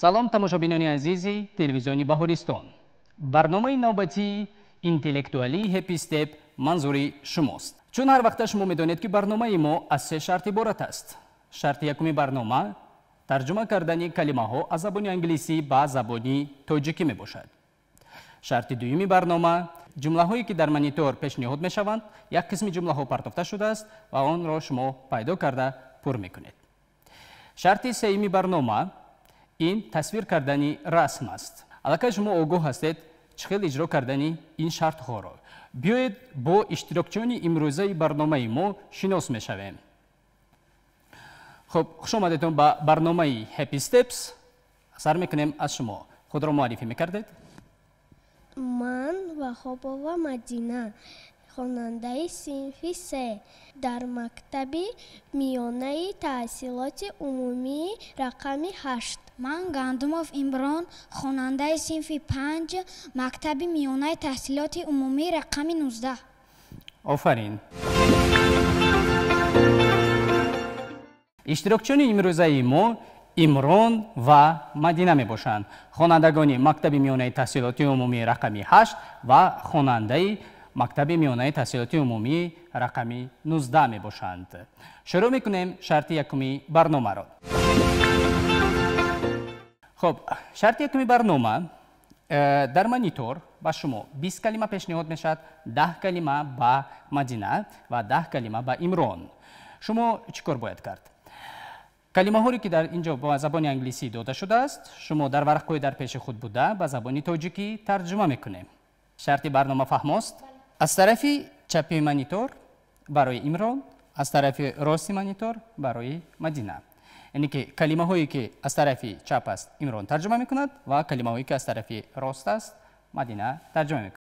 салом тамошобинони азизи телевизиони баҳористон. барномаи навбатӣ интеллектуалии Happy Step манзури шумост. чун ҳар вақта шумо медонед ки барномаи мо аз се шарт иборат аст. шарти якуми барнома тарҷума кардани калимаҳо аз забони англисӣ ба забони тоҷикӣ мебошад. шарти дуюми барнома ҷумлаҳое ки дар монитор пешниҳод мешаванд, як қисми ҷумлаҳо партофта шудааст ва онро шумо пайдо карда пур мекунед. шарти сеюми барнома ин тасвир кардани расм аст. аллакай шумо огоҳ ҳастед чӣ хел иҷро кардани ин шартҳоро. биёед бо иштирокчиёни имрӯзаи барномаи мо шинос мешавем. хуб, хушомадедтон ба барномаи Happy Steps. сар мекунем аз шумо. худро муаррифӣ мекардед? ман Ваҳобова Мадина, хонандаи синфи се дар мактаби миёнаи таҳсилоти умумии рақами 8. ман Гандумов Имрон, хонандаи синфи 5 мактаби миёнаи таҳсилоти умумии рақами 19. офарин. иштирокчиёни имрӯзаи мо Имрон ва Мадина мебошанд. хонандагони мактаби миёнаи таҳсилоти умумии рақами 8 ва хонандаи мактаби миёнаи таҳсилоти умумии рақами 19 мебошанд. шурӯъ мекунем шарти якуми барномаро. хуб, шарти якуми барнома дар монитор ба шумо 20 калима пешниҳод мешавад, 10 калима ба Мадина ва 10 калима ба Имрон. шумо чӣ кор бояд кард? калимаҳое ки дар инҷо ба забони англисӣ дода шудааст, шумо дар варақҳои дар пеши худ буда ба забони тоҷикӣ тарҷума мекунем. шарти барнома фаҳмост? аз тарафи чапи монитор барои Имрон, аз тарафи рости монитор барои Мадина. яъне ки калимаҳое ки аз тарафи чап аст Имрон тарҷума мекунад ва калимаҳое ки аз тарафи рост аст Мадина тарҷума мекунад.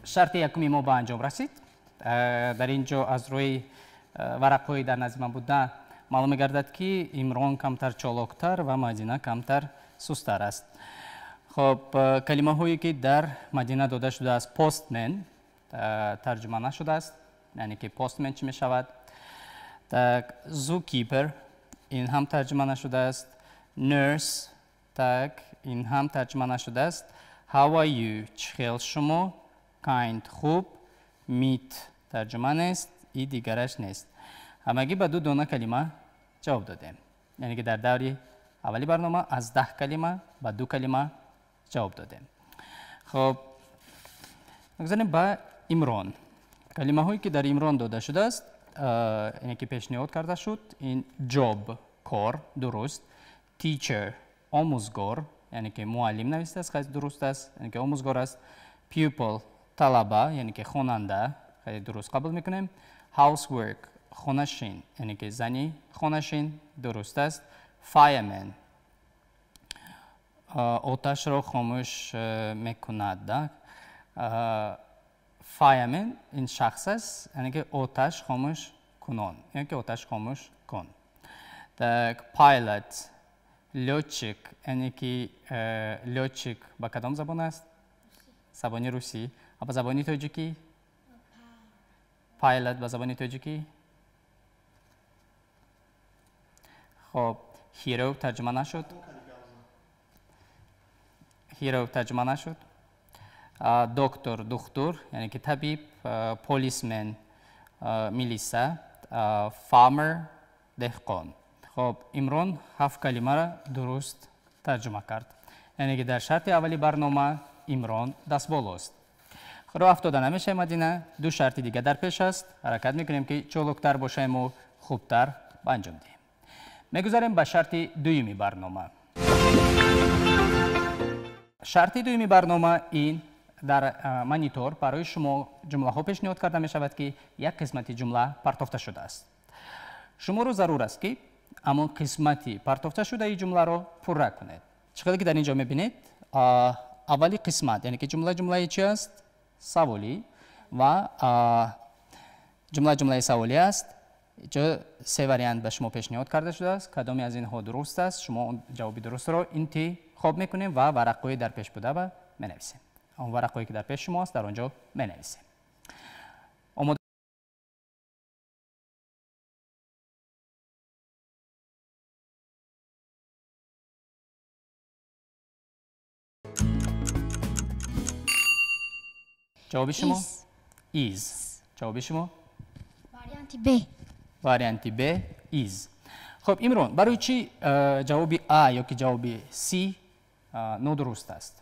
шарти якуми мо ба анҷом расид. дар ин ҷо аз рӯи варақҳои дар назди ман буда маълум мегардад ки Имрон камтар чолоктар ва Мадина камтар сустар аст. хуб, калимаҳое ки дар Мадина дода шудааст, постмен тарҷума нашудааст, яъне ки постмен чӣ мешавад? так zookeeper ин ҳам тарҷума нашудааст, nurse так ин ҳам тарҷума нашудааст, how are you чӣ хел шумо, kind хуб, meet тарҷума нест, и дигараш нест. ҳамагӣ ба 2 дона калима ҷавоб додем. яъне ки дар даври аввали барнома аз 10 калима ба 2 калима ҷавоб додем. хуб, бигзарем ба Имрон. калимаҳое ки дар Имрон дода шудааст, яъне ки пешниҳод карда шуд, ин job кор дуруст, teacher омӯзгор, яъне ки муаллим навистааст, хеле дуруст аст, яъне ки омӯзгор аст, pupil талаба, яъне ки хонанда, хеле дуруст қабул мекунем, housework хонашин, яъне ки зани хонашин, дуруст аст, fireman оташро хомӯш мекунад. fireman ин шахс аст, яъне ки оташ хомӯш кунон, яъне ки оташ хомӯш кун. так pilot лётчик, яъне ки лётчик ба кадом забон аст? забони русӣ. а ба забони тоҷикӣ? pilot ба забони тоҷикӣ? хуб, hero тарҷума нашуд? хиро тарҷума нашуд. Доктор, духтур, яъне ки табиб, полисмен, милиса, фармер, деҳқон. Хоб, Имрон 7 калимаро дуруст тарҷума кард. Яъне ки дар шарти аввали барнома Имрон дастболост. роҳ афтода намешавем Мадина, ду шарти дига дар пеш аст. ҳаракат мекунем ки чолуктар бошему хубтар ба анҷом диҳем. мегузарем ба шарти дуюми барнома. шарти дуюми барнома ин дар монитор барои шумо ҷумлаҳо пешниҳод карда мешавад ки як қисмати ҷумла партофта шудааст. шуморо зарур аст ки амон қисмати партофта шудаи ҷумларо пурра кунед. чӣ қадар ки дар ин ҷо мебинед, аввали қисмат, яъне ки ҷумлаи чӣ аст? Саволи ва ҷумлаи саволӣ аст. ҷо се вариант ба шумо пешниҳод карда шудааст. кадоме аз инҳо дуруст аст? шумо ҷавоби дурустро интихоб мекунем ва варақҳои дар пеш будава менависем. он варақҳое ки дар пеш шумо аст дар он ҷо менависем. ҷавоби шумо is. ҷавоби шумо варианти б. варианти б is. хоб, Имрон, барои чӣ ҷавоби а ёки ҷавоби c нодуруст аст?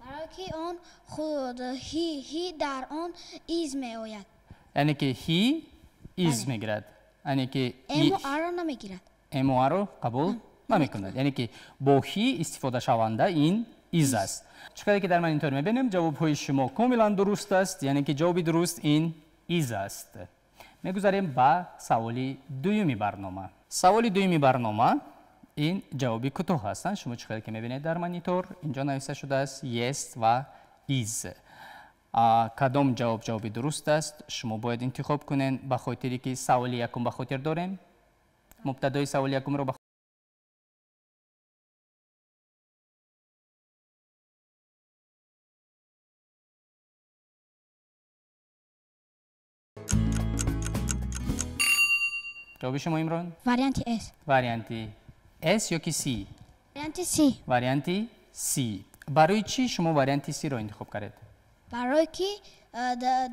барое ки он худ ҳи дар он is меояд. яъне ки ҳи is мегирад. яъне ки ему аро намегирад. ему аро қабул намекунад. яъне ки бо ҳи истифода шаванда ин is аст. чӣ қадар ки дар ман интор мебинем, ҷавобҳои шумо комилан дуруст аст. яъне ки ҷавоби дуруст ин is аст. мегузарем ба саволи дуюми барнома. саволи дуюми барнома ин ҷавоби кӯтоҳ ҳастанд. шумо чӣ қадар ки мебинед дар монитор, инҷо нависта шудааст yes ва is. кадом ҷавоби дуруст аст? шумо бояд интихоб кунед ба хотире ки саволи якум ба хотир дорем. мубтадои саволи якумро ба ҷавоби шумо Имрон? варианти s. варианти s ёки c? варианти c. варианти c. барои чӣ шумо варианти c-ро интихоб кардед? барое ки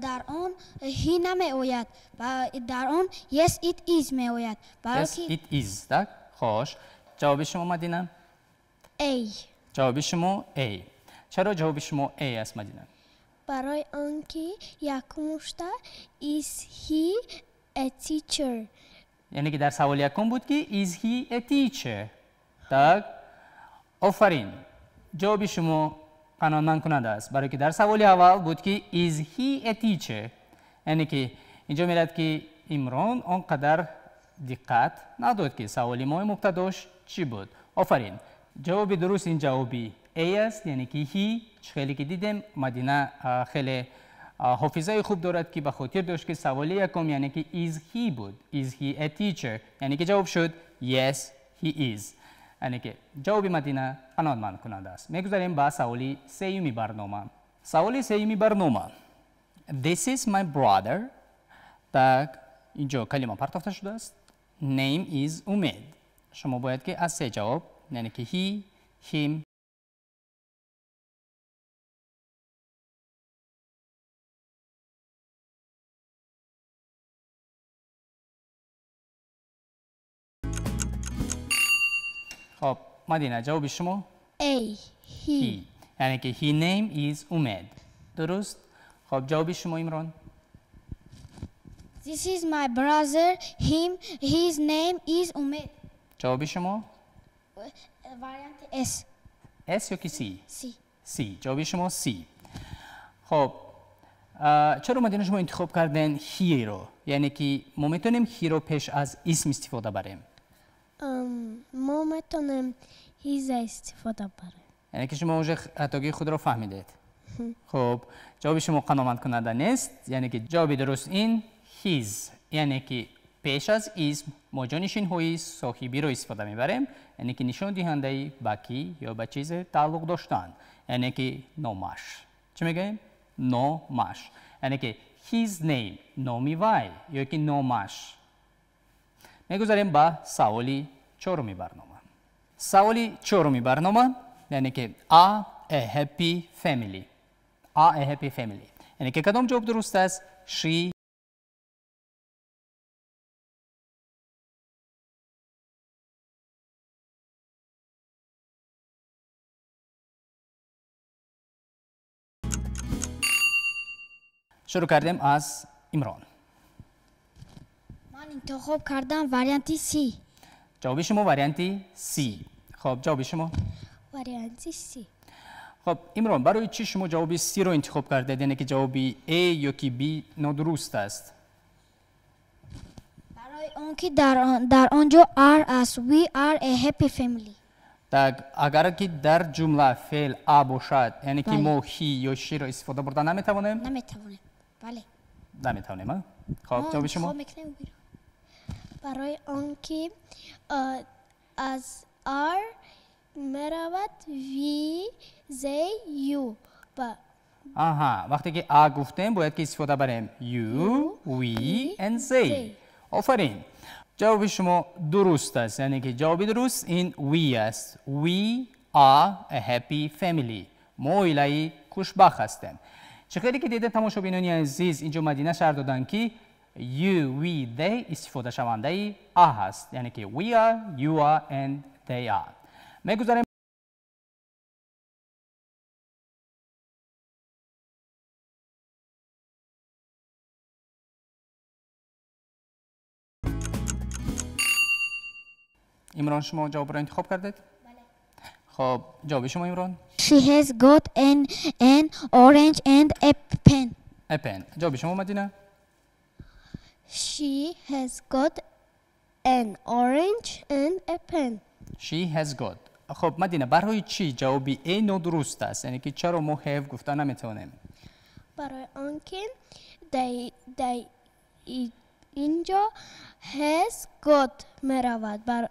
дар он ҳи намеояд ва дар он yes it is меояд. yes it is. так хош, ҷавоби шумо Мадина? A. ҷавоби шумо a. чаро ҷавоби шумо a аст Мадина? барои он ки якумушта is he a teacher. яъне ки дар саволи якум буд ки is he a teacher. так офарин, ҷавоби шумо қаноатмандкунанда аст, барое ки дар саволи аввал буд ки is he a teacher. яъне ки инҷо мерад ки Имрон он қадар диққат надод ки саволи мои мубтадош чӣ буд. офарин, ҷавоби дуруст ин ҷавоби a аст, яъне ки he. хеле ки дидем Мадина хеле ҳофизаи хуб дорад ки ба хотир дошт ки саволи якум яъне ки is he буд. is he a teacher? яъне ки ҷавоб шуд yes he is. яъне ки ҷавоби Мадина қаноатмандкунанда аст. мегузарем ба саволи сеюми барнома. саволи сеюми барнома. This is my brother. так инҷо калима партофта шудааст. Name is Умед. шумо бояд ки аз се ҷавоб, яъне ки he, him, خب مدینه جواب شما A. He. یعنی که he name is Umed. درست؟ خب جواب شما عمران؟ This is my brother. His name is Umed. جواب شما؟ وریانت S. S یا که C؟ C. C. جواب شما C. خب چرا مدینه شما انتخاب کردن he رو؟ یعنی که ما میتونیم he رو پیش از اسم استفاده بریم. ما میتونیم هیز استفاده بریم. یعنی که شما اونجا خطاگی خود رو فهمیدید. خب جواب شما قانونمند کننده نیست. یعنی که جواب درست این his. یعنی که پیش از اسم ما جانشین های صاحبی رو استفاده میبریم. یعنی که نشان دهنده به کی یا به چیز تعلق داشتن. یعنی که نامش. چی میگیم؟ نامش. یعنی که his name نامی وی یا که نامش. میگذاریم با سوالی چهارمی برنامه. سوالی چهارمی برنامه یعنی که a happy family. Are a happy family. یعنی که کدام جواب درست است؟ she. شروع کردیم از عمران. من انتخاب کردم وریانتی سی. جواب شما وریانتی سی. خب جواب شما؟ وریانتی سی. خب عمران برای چی شما جواب سی رو انتخاب کردید؟ یعنی که جواب A یا که B نادرست است. برای آنکه در آنجا are است. We are a happy family. اگر که در جمله فعل آ باشد یعنی که بله. ما هی یا شی رو استفاده بردن نمیتوانیم؟ نمیتوانیم. بله. نمیتوانیم. خب جواب شما؟ برای آنکه از R مرود وی زی یو. آها وقتی که آ گفتیم باید که استفاده بریم you, we and they. آفرین. جواب شما درست است یعنی که جواب درست این we است. We are a happy family. ما عائله خوشبخت هستیم. چه خیلی که دیده تماشابینان عزیز اینجا مدینه شهر دادن که you, we, they استفاده شونده آ هست یعنی که we are, you are and they are. میگذاریم عمران شما جواب را انتخاب کردید؟ بله. خب جواب شما عمران؟ She has got an orange and a pen. A pen. جواب شما مدینه؟ She has got an orange and a pen. She has got. خب مدینه برای چی جوابی A نادرست است؟ یعنی که چرا ما have گفتن نمیتونیم؟ برای آنکه اینجا has got مرود.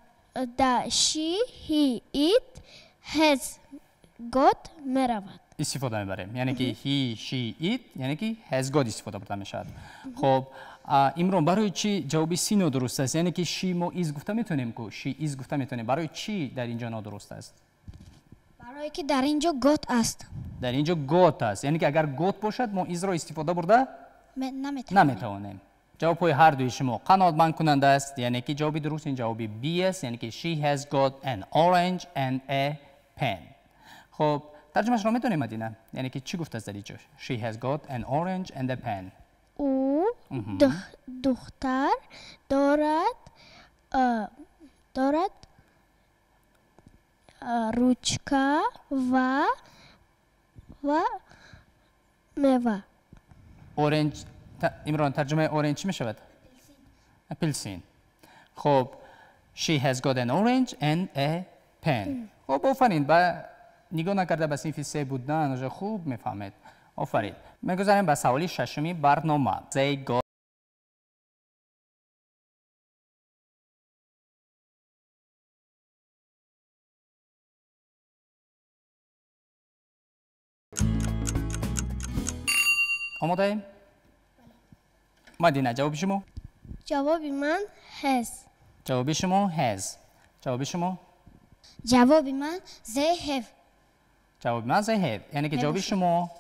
she, he, it has got مرود. استفاده میبریم یعنی که he, she, it یعنی که has got استفاده برده میشد. خب عمران برای چی جوابی C نادرست است؟ یعنی که she ما is گفته میتونیم که she is گفته میتونیم. برای چی در اینجا نادرست است؟ برای که در اینجا got است. در اینجا got است یعنی که اگر got باشد ما is را استفاده برده نمیتوانیم. جواب های هر دوی شما قناعتمند کننده است یعنی که جوابی درست این جوابی B است یعنی که she has got an orange and a pen. خب ترجمهش را میتونیم مدینه یعنی که چی گفته است در اینجا؟ She has got an orange and a pen. او دختر دارد روچکا و میوه. اورنج عمران ترجمه اورنج چی میشود؟ اپلسین. خب she has got an orange and a pen. خب آفرین با نگاه نکرده به صنف سه بودن خوب میفهمید. آفرین. میگذاریم به سوال ششمی برنامه. They got آماده ایم؟ مدینه جواب شما؟ جواب من has. جواب شما has. جواب شما؟ جواب من they have. جواب من they have یعنی که جواب شما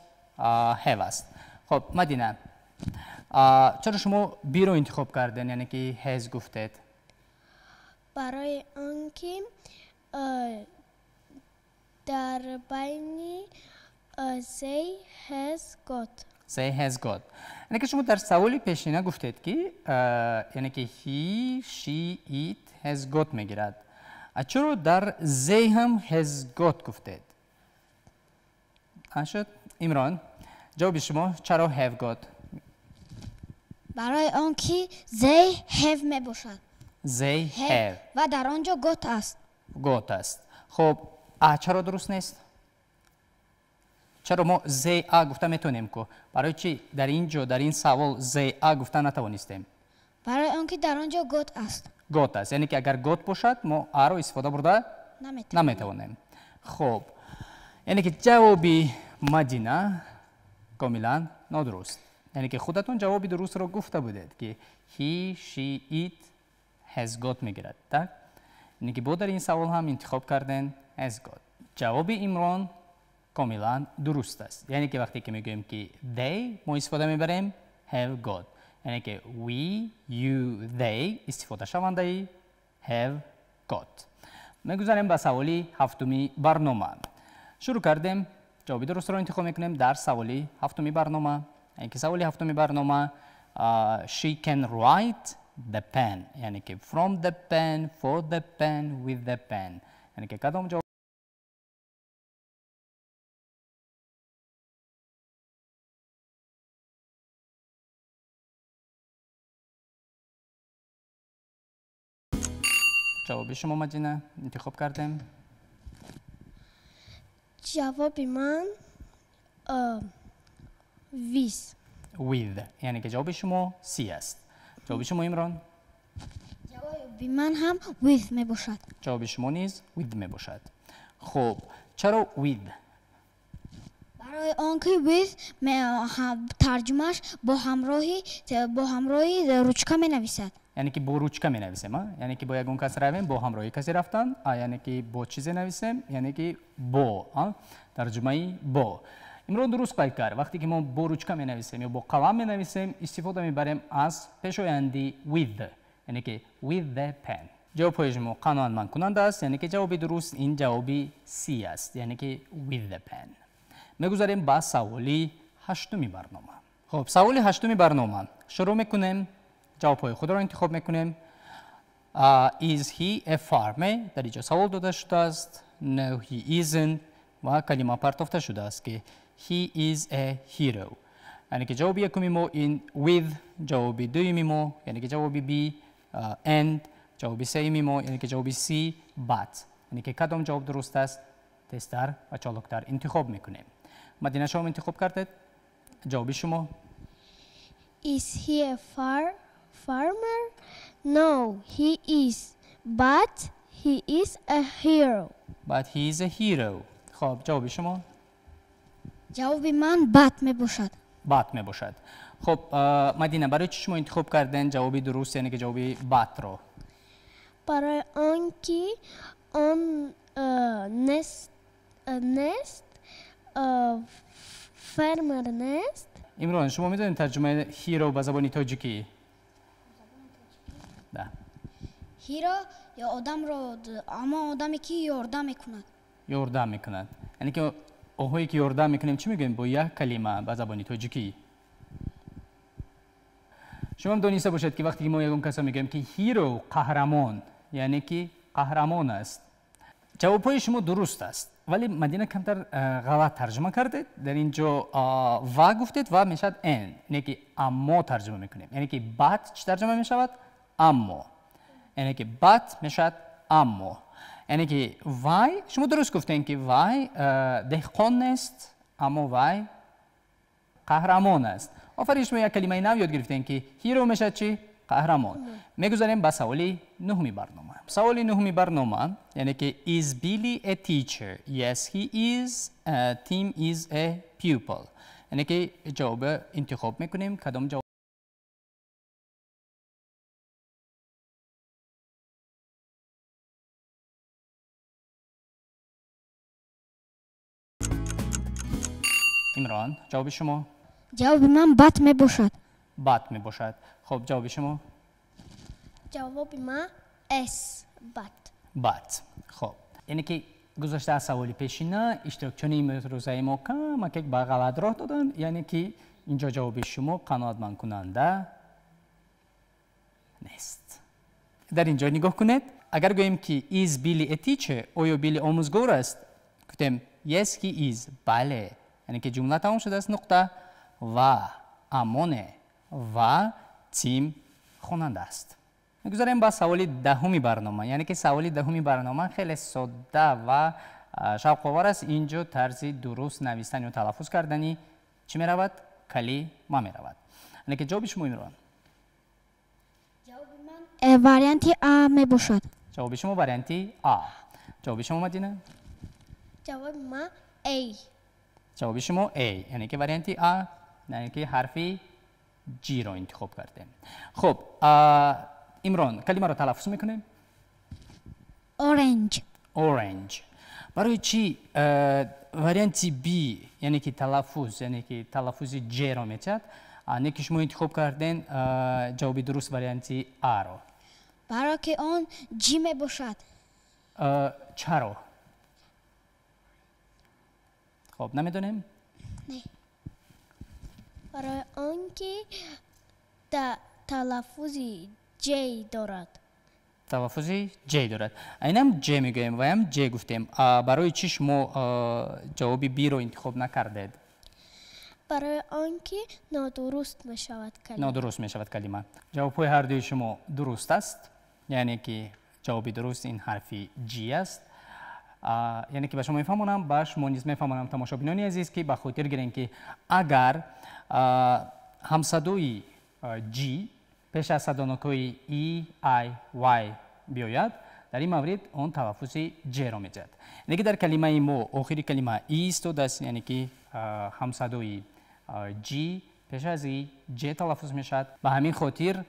have است. خب مدینه چرا شما B رو انتخاب کردین یعنی که has گفتید؟ برای آنکه در بین they has got. They has got. یعنی که شما در سوالی پیشینه گفتید که یعنی که he, she, it has got میگیرد. چرا در they هم has got گفتید؟ شد عمران جواب شما چرا have got؟ برای آنکه they have میباشد. They have و در آنجا got است. got است. خب چرا درست نیست؟ چرا ما they are گفته میتونیم که برای چی در اینجا در این سوال they are گفته نتوانستیم؟ برای آنکه در آنجا got است. got است یعنی که اگر got باشد ما رو استفاده برده نمیتوانیم. خب یعنی که جوابی مدینه کاملا نادرست. یعنی که خودتون جوابی درست رو گفته بودید که he, she, it has got میگیرد. یعنی که با در این سوال هم انتخاب کردن has got. جواب عمران کاملا درست است. یعنی که وقتی که میگوییم که they ما استفاده میبریم have got. یعنی که we, you, they استفاده شونده ای have got. میگذاریم به سوالی هفتمی برنامه. شروع کردیم. جواب درست رو انتخاب میکنیم در سوالی هفتمی برنامه. یعنی که سوالی هفتمی برنامه she can write the pen. یعنی که from the pen, for the pen, with the pen. یعنی که کدام جواب جواب شما مدینه انتخاب کردیم؟ جواب من with. یعنی که جواب شما C است. جواب شما عمران؟ جواب من هم with می باشد. جواب شما نیز with می باشد. خب چرا with؟ برای آنکه with ترجمهش با همراهی روچکا می نویسد. یعنی که با روچکا می نویسیم. یعنی که با یگون کس رویم با همراهی کسی رفتن. یعنی که با چیزی نویسیم یعنی که با ترجمه با. امروز درست قید کرد. وقتی که ما با روچکا می نویسیم یا با قلم می نویسیم استفاده می بریم از پیشویندی with. یعنی که with the pen. جواب شما قانونمند کننده است. یعنی که جواب درست این جوابی C است. یعنی که with the pen. میگذاریم با سوالی هشتمی برنامه. خب سوالی هشتمی برنامه شروع میکنیم. جواب خود را انتخاب میکنیم. Is he a farmer؟ در اینجا سوال داده شده است. No he isn't. و کلمه پرتافته شده است که he is a hero. یعنی که جواب یکمی ما این with. جواب دومی ما یعنی که جواب B and. جواب سومی ما یعنی که جواب C but. یعنی که کدام جواب درست است تستر و چالکتر انتخاب میکنیم. مدینه شما انتخاب کردید. جواب شما Is he a farmer? No, he is. But he is a hero. But he is a hero. خب جواب شما جواب من بد می باشد. بد می باشد. خب مدینه برای چی شما انتخاب کردین جوابی درست یعنی که جوابی بد رو؟ برای آنکه آن نست فرمر نست. امران شما میدونید ترجمه هیرو به زبان تاجیکی؟ ده. هیرو یا آدم رو اما آدمی که یاردم میکند. یاردم میکند. یعنی که اوهایی که یاردم میکنیم چی میگیم با یک کلمه به زبان تاجیکی؟ شما هم دانسته باشید که وقتی ما یکم کسا میگیم که هیرو قهرمان یعنی که قهرمان است. جوابای شما درست است ولی مدینه کمتر غلط ترجمه کردید. در اینجا و گفتید و میشد ان یعنی که اما ترجمه میکنیم. یعنی که بات چی ترجمه میشود؟ اما. یعنی که بات میشد اما. یعنی که وای شما درست گفتین که وای دهقان است اما وای قهرمان است. آفرین شما یک کلمه نو یاد گرفتین که هیرو میشد چی؟ قهرمان. میگذاریم به سوالی نهمی برنامه. سوالی نهمی برنامه یعنی که is Billy a teacher? Yes he is. Tim is a pupil. یعنی که جواب انتخاب میکنیم. کدام جواب؟ عمران جواب شما؟ جواب من بد می باشد. بد می باشد. خب جواب شما؟ جواب من S بد. خب یعنی که گذاشته از سوالی پیشینه اشتراکچانی روزای ما کم که با غلط راه دادن. یعنی که اینجا جواب شما قناعتمند کننده نیست. در اینجا نگاه کنید. اگر گوییم که is Billy a teacher آیا بیلی آموزگار است؟ گفتیم yes he is. بله. یعنی که جمله تمام شده است نقطه و امانه و تیم خواننده است. میگذاریم با سوالی دهمی برنامه. یعنی که سوالی دهمی برنامه خیلی ساده و شوق آور است. اینجا طرز درست نوشتن و تلفظ کردنی چی می رود؟ کلمه می رود. یعنی که جواب شما میرون؟ جواب من واریانتی A می باشد. جواب شما واریانتی A. جواب شما مدینه؟ جواب من A. جواب شما A. یعنی که واریانتی A یعنی که حرفی G رو انتخاب کردیم. خب عمران کلمه رو تلفظ میکنیم؟ Orange. Orange. برای چی وریانتی بی یعنی که تلفظ یعنی که تلفظ ج رو میچد نیکی شما انتخاب کردین جواب درست وریانتی آ رو برای که آن جی می باشد. چرا؟ خب نمیدونیم؟ نه. برای آنکه تلفظی J دارد. تلفظی جی دارد. اینم جی میگویم و هم جی گفتیم. برای چی شما جواب بی رو انتخاب نکردید؟ برای آنکه نادرست می شود کلمه. نادرست می شود کلمه. جواب های هر دوی شما درست است. یعنی که جواب درست این حرفی جی است. یعنی که به شما میفهمونم به شما نیز میفهمونم تماشابینان عزیز که به خاطر گیرین که اگر همصدای جی پیش از صدانکای ای آی وای بیاید در این مورد آن تلفظ جی را میجد. یعنی که در کلمه ما آخری کلمه ای استوده است یعنی که همصدای جی پیش از ای جی تلفظ میشد. به همین خاطر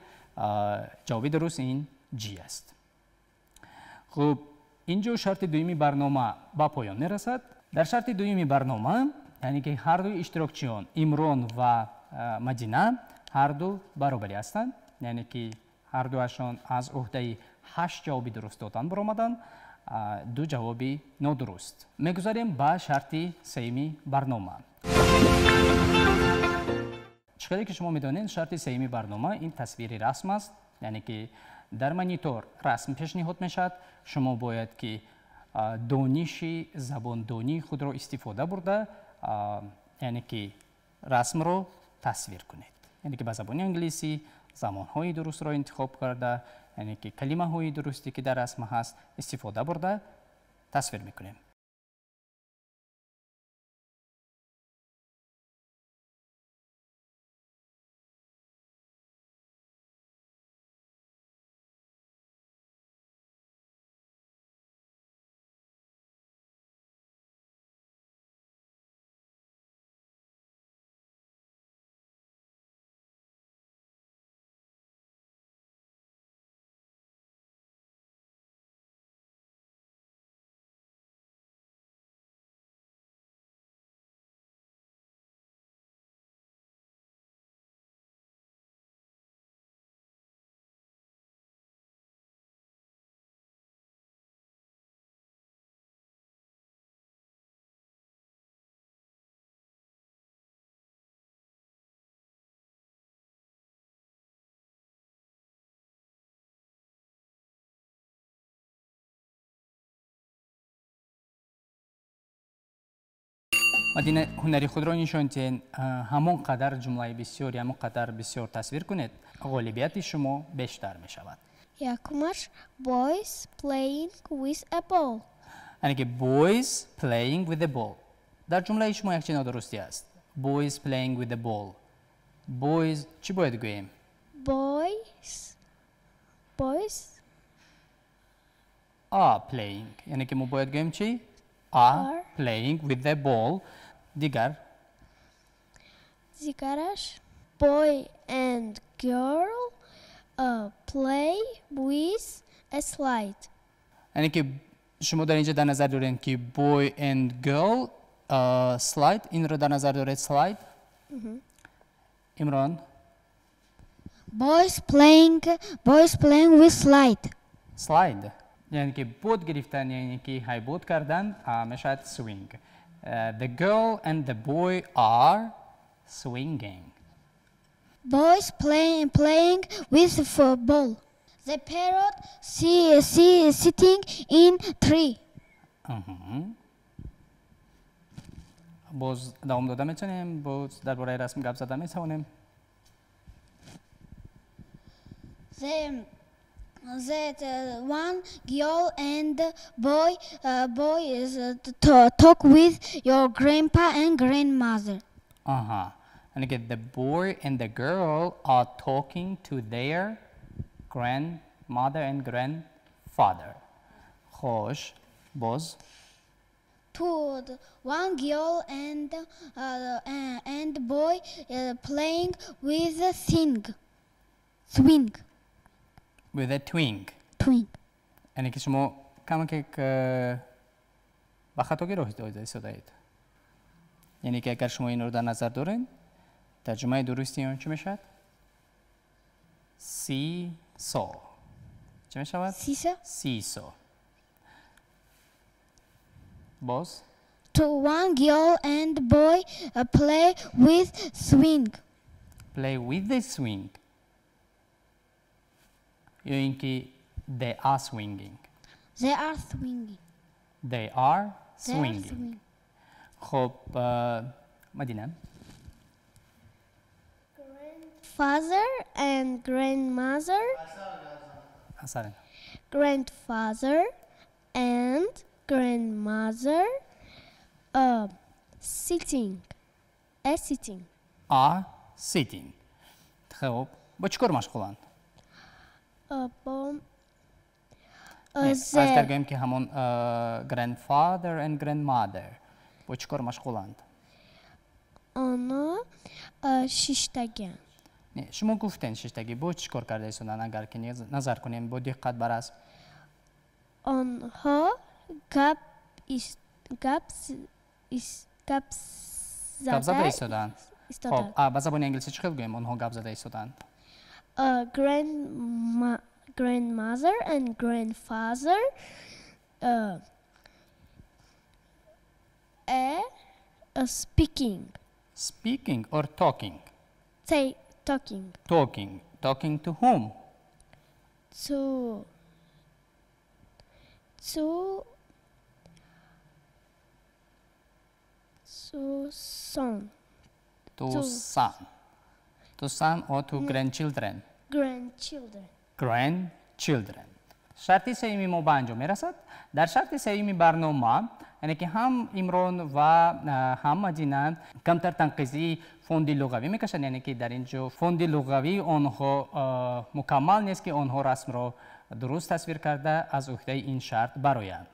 جواب درست این جی است. خب اینجا شرط دومی برنامه با پایان میرسد. در شرط دومی برنامه یعنی که هر دو اشتراکچیان عمران و مدینه هر دو برابری هستند. یعنی که هر دوشان از عهده 8 جواب درست دادن برآمدند، 2 جواب نادرست. میگذاریم به شرط سومی برنامه. چقدر که شما میدانید شرط سومی برنامه این تصویری رسم است. یعنی که در مانیتور رسم پیشنهاد میشد. شما باید که دانش زبان دانی خود را استفاده برده یعنی که رسم رو تصویر کنید. یعنی که به زبان انگلیسی زمان های درست را انتخاب کرده یعنی که کلمه های درستی که در رسم هست استفاده برده تصویر میکنیم. مدینه هنری خود را نشان دهید همون قدر جمله بسیار همون قدر بسیار تصویر کنید غالبیت شما بیشتر می شود. یکمش boys playing with a ball. یعنی که boys playing with a ball. در جمله شما یک چیز نادرستی است. Boys playing with a ball. Boys چی باید گوییم؟ Boys are playing. یعنی که ما باید گوییم چی؟ Are playing with a ball. دیگرش boy and girl play with a slide. یعنی که شما در اینجا در نظر دارید که boy and girl slide این رو در نظر دارید slide. عمران Boys playing with slide. یعنی که بود گرفتن یعنی که های بود کردن میشد swing. The girl and the boy are swinging. Boys playing with football. The parrot sitting in tree. باز دوام داده میتونیم باز درباره رسم گپ زدن میتونیم. That one girl and boy is talk with your grandpa and grandmother. And again, the boy and the girl are talking to their grandmother and grandfather. خوش باز one girl and boy playing with a swing. with a twing. Twing. یعنی که شما کم که با خطا گرفته ایستادید. یعنی که اگر شما این رو در نظر دارین ترجمه درستی اون چی میشد؟ seesaw. چی میشود؟ seesaw. باز To one girl and boy play with swing. play with the swing. یا اینکه they are swinging. They are swinging. They are They are swinging. swinging. خب مدینه Father and grandmother. اصلا Grandfather and grandmother sitting. Sitting. are sitting. خب با چیکار مشغولند؟ با از درگاهیم که همون grandfather and grandmother با چیکار مشغولند؟ آنها شیشتگی. شما گفتین ششتگی با چیکار کرده ایستادن؟ اگر که نظر کنیم با دقت بر از آنها گپ زده ایستادن. ایستادن. خب با زبان انگلیسی چی گوییم آنها گپ زده ایستادن؟ Grandmother and grandfather speaking. Speaking or talking? Say talking. Talking. Talking to whom? To son. To son. To son or to grandchildren? Grandchildren. grandchildren. شرط سومی ما به انجام میرسد. در شرط سومی برنامه یعنی که هم عمران و هم مدینه کمتر تنقیزی فوند لغوی میکشند، یعنی که در اینجا فوند لغوی آنها مکمل نیست که آنها رسم را درست تصویر کرده از عهده این شرط برآیند.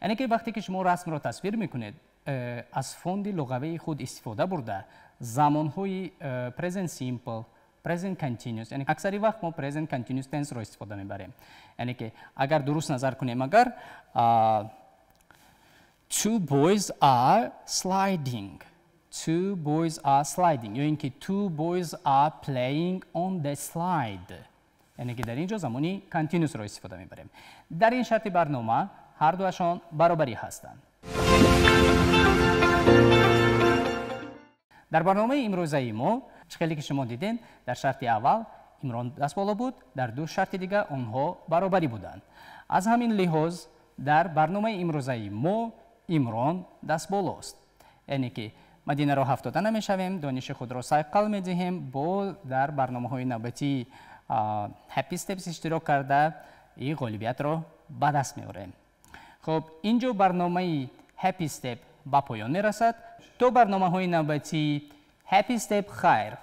یعنی که وقتی که شما رسم را تصویر میکنید از فوند لغوی خود استفاده برده زمانهای present simple present continuous، یعنی اکثری وقت ما present continuous tense رو استفاده میبریم. یعنی که اگر درست نظر کنیم اگر two boys are sliding یا اینکه two boys are playing on the slide، یعنی که در اینجا زمانی continuous رو استفاده میبریم. در این شرط برنامه هر دوشان برابری هستند. در برنامه امروزی ما خیلی که شما دیدین در شرط اول عمران دست بالا بود، در دو شرط دیگه آنها برابری بودند. از همین لحاظ در برنامه امروزی ما عمران دست بالا است، یعنی که مدینه را هفت داده نمیشویم، دانش خود را سایقل میدهیم، با در برنامه های نوبتی هپی استپس اشتراک کرده این غالبیت را به دست میاریم. خب اینجا برنامه هپی استپ به پایان میرسد. تو برنامه های نوبتی هپی استپ خیر.